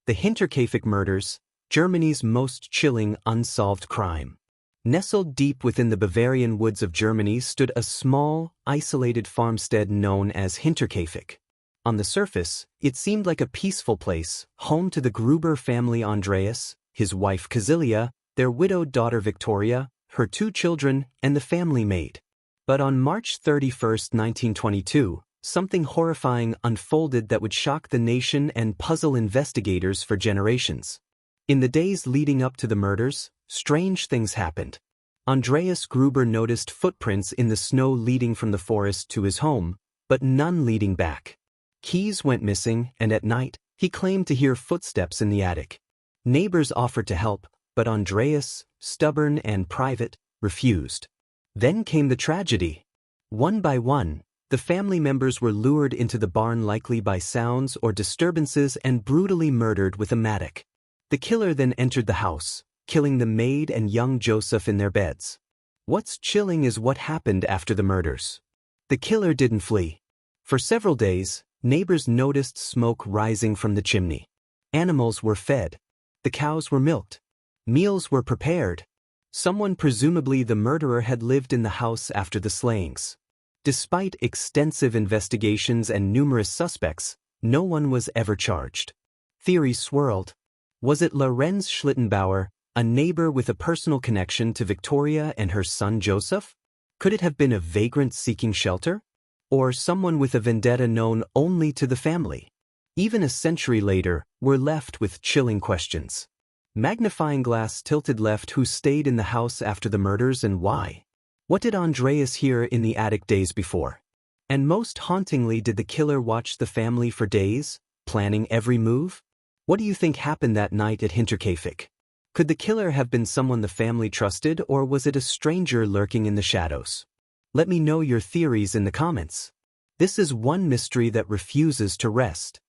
The Hinterkaifeck Murders, Germany's most chilling unsolved crime. Nestled deep within the Bavarian woods of Germany stood a small, isolated farmstead known as Hinterkaifik. On the surface, it seemed like a peaceful place, home to the Gruber family: Andreas, his wife Kazilia, their widowed daughter Victoria, her 2 children, and the family maid. But on March 31, 1922, something horrifying unfolded that would shock the nation and puzzle investigators for generations. In the days leading up to the murders, strange things happened. Andreas Gruber noticed footprints in the snow leading from the forest to his home, but none leading back. Keys went missing, and at night, he claimed to hear footsteps in the attic. Neighbors offered to help, but Andreas, stubborn and private, refused. Then came the tragedy. One by one, the family members were lured into the barn, likely by sounds or disturbances, and brutally murdered with a mattock. The killer then entered the house, killing the maid and young Joseph in their beds. What's chilling is what happened after the murders. The killer didn't flee. For several days, neighbors noticed smoke rising from the chimney. Animals were fed. The cows were milked. Meals were prepared. Someone, presumably the murderer, had lived in the house after the slayings. Despite extensive investigations and numerous suspects, no one was ever charged. Theories swirled. Was it Lorenz Schlittenbauer, a neighbor with a personal connection to Victoria and her son Joseph? Could it have been a vagrant seeking shelter? Or someone with a vendetta known only to the family? Even a century later, we're left with chilling questions. Magnifying glass tilted left. Who stayed in the house after the murders and why? What did Andreas hear in the attic days before? And most hauntingly, did the killer watch the family for days, planning every move? What do you think happened that night at Hinterkaifik? Could the killer have been someone the family trusted, or was it a stranger lurking in the shadows? Let me know your theories in the comments. This is one mystery that refuses to rest.